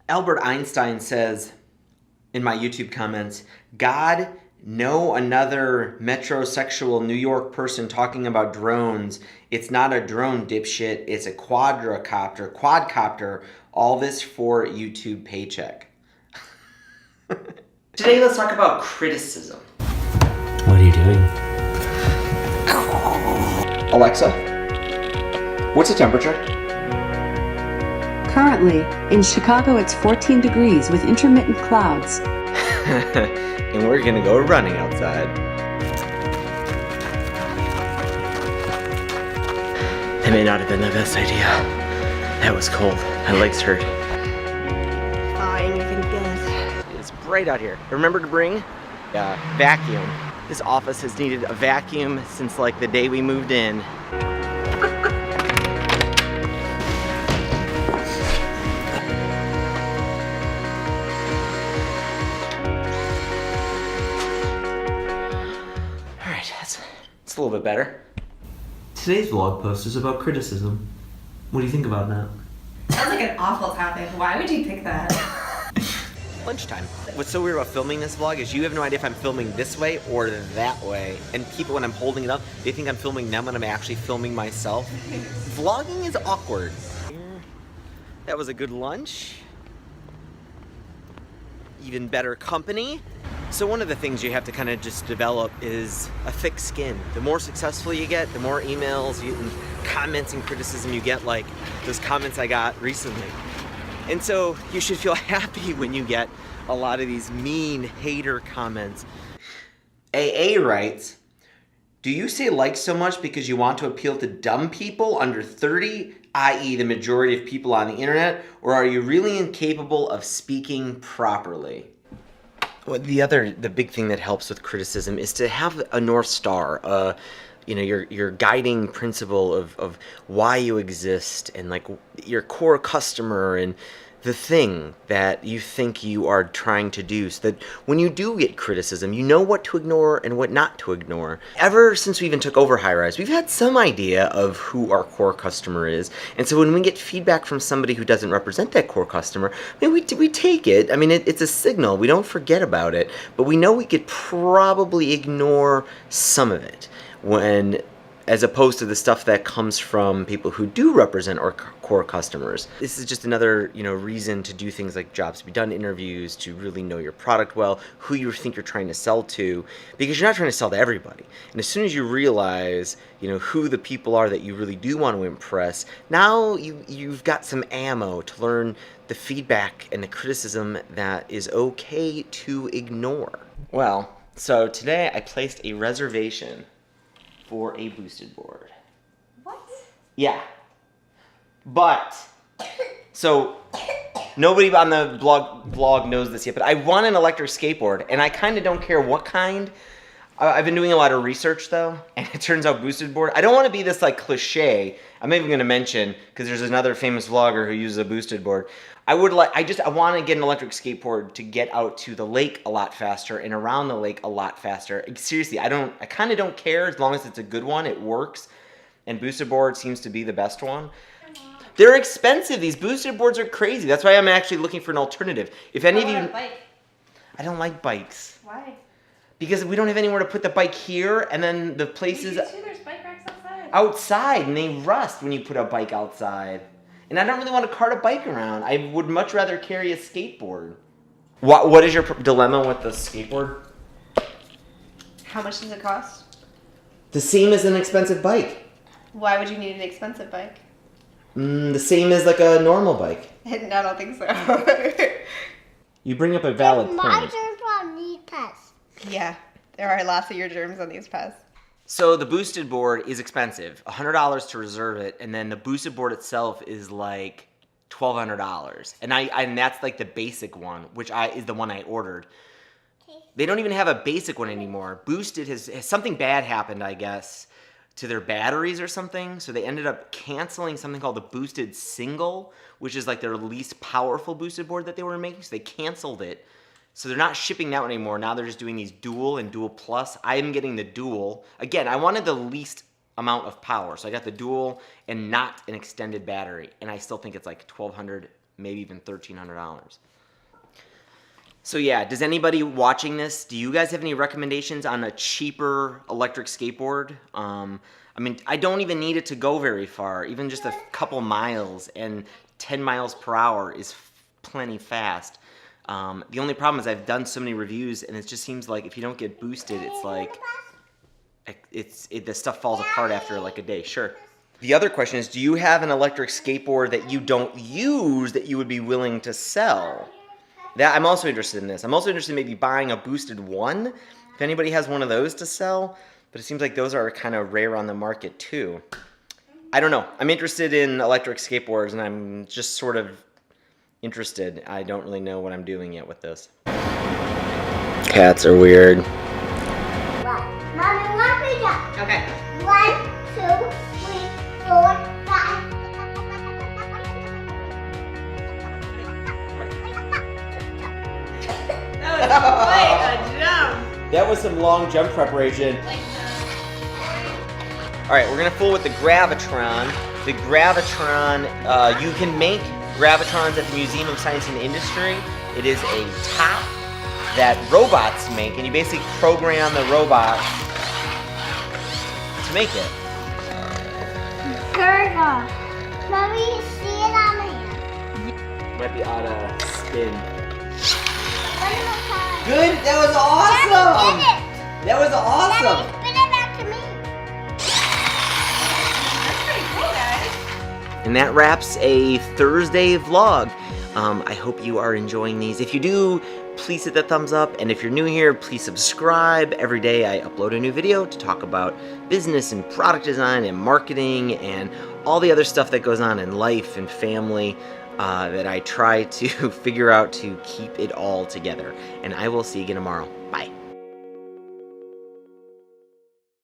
Albert Einstein says in my YouTube comments, God, no another metrosexual New York person talking about drones. It's not a drone, dipshit. It's a quadcopter. All this for YouTube paycheck. Today, let's talk about criticism. What are you doing? Alexa, what's the temperature? Currently, in Chicago, it's 14 degrees with intermittent clouds. And we're gonna go running outside. That may not have been the best idea. That was cold. My legs hurt. Fine, you can guess. It's bright out here. Remember to bring a vacuum. This office has needed a vacuum since like the day we moved in. Alright, that's a little bit better. Today's vlog post is about criticism. What do you think about that? Sounds like an awful topic. Why would you pick that? Lunchtime. What's so weird about filming this vlog is you have no idea if I'm filming this way or that way. And people, when I'm holding it up, they think I'm filming them when I'm actually filming myself. Vlogging is awkward. That was a good lunch. Even better company. So one of the things you have to kind of just develop is a thick skin. The more successful you get, the more emails and comments and criticism you get, like those comments I got recently. And so you should feel happy when you get a lot of these mean hater comments. AA writes, do you say like so much because you want to appeal to dumb people under 30, i.e. the majority of people on the internet, or are you really incapable of speaking properly? Well, the big thing that helps with criticism is to have a North Star, your guiding principle of why you exist and like your core customer and the thing that you think you are trying to do, so that when you do get criticism, you know what to ignore and what not to ignore. Ever since we even took over High Rise, we've had some idea of who our core customer is. And so when we get feedback from somebody who doesn't represent that core customer, I mean, we take it. I mean, it's a signal. We don't forget about it. But we know we could probably ignore some of it when, as opposed to the stuff that comes from people who do represent our core customers. This is just another, reason to do things like jobs to be done interviews, to really know your product well, who you think you're trying to sell to, because you're not trying to sell to everybody. And as soon as you realize, who the people are that you really do want to impress, now you've got some ammo to learn the feedback and the criticism that is okay to ignore. Well, so today I placed a reservation for a boosted board. What? Yeah. But, so, nobody on the blog knows this yet, but I want an electric skateboard, and I kind of don't care what kind. I've been doing a lot of research, though, and it turns out boosted board, I don't want to be this, like, cliche. I'm even going to mention, because there's another famous vlogger who uses a boosted board. I want to get an electric skateboard to get out to the lake a lot faster and around the lake a lot faster. Seriously, I kind of don't care as long as it's a good one, it works. And boosted board seems to be the best one. They're expensive. These boosted boards are crazy. That's why I'm actually looking for an alternative. If any of you, Bike. I don't like bikes. Why? Because we don't have anywhere to put the bike here, and then the places There's bike racks outside. outside, and they rust when you put a bike outside. And I don't really want to cart a bike around. I would much rather carry a skateboard. What is your dilemma with the skateboard? How much does it cost? The same as an expensive bike. Why would you need an expensive bike? The same as like a normal bike. I don't think so. You bring up a valid point. My germs on these pests. Yeah, there are lots of your germs on these pests. So the boosted board is expensive, $100 to reserve it, and then the boosted board itself is like $1,200, and that's like the basic one, which is the one I ordered. They don't even have a basic one anymore. Boosted has something bad happened, I guess, to their batteries or something, so they ended up canceling something called the boosted single, which is like their least powerful boosted board that they were making, so they canceled it. So they're not shipping that one anymore. Now they're just doing these dual and dual plus. I am getting the dual. Again, I wanted the least amount of power, so I got the dual and not an extended battery, and I still think it's like $1,200 maybe even $1,300. So yeah, does anybody watching this, do you guys have any recommendations on a cheaper electric skateboard? I mean, I don't even need it to go very far, even just a couple miles, and 10 miles per hour is plenty fast. The only problem is I've done so many reviews, and it just seems like if you don't get boosted, it's like, the stuff falls apart after like a day. Sure. The other question is, do you have an electric skateboard that you don't use that you would be willing to sell? That I'm also interested in this. I'm also interested in maybe buying a boosted one, if anybody has one of those to sell, but it seems like those are kind of rare on the market too. I don't know. I'm interested in electric skateboards, and I'm just sort of interested. I don't really know what I'm doing yet with this. Cats are weird. Mommy, what we got? Okay. 1, 2, 3, 4, 5. That was quite a jump. That was some long jump preparation. All right, we're gonna fool with the Gravitron. The Gravitron, you can make Gravitrons at the Museum of Science and Industry. It is a top that robots make, and you basically program the robot to make it. Girl. Mommy, see it on my hand. Might be out of spin. One more time. Good, that was Daddy awesome! did it. That was awesome! Daddy, spin it back to me. That's pretty cool, guys. And that wraps a Thursday vlog. I hope you are enjoying these. If you do, please hit the thumbs up. And if you're new here, please subscribe. Every day I upload a new video to talk about business and product design and marketing and all the other stuff that goes on in life and family that I try to figure out to keep it all together. And I will see you again tomorrow. Bye.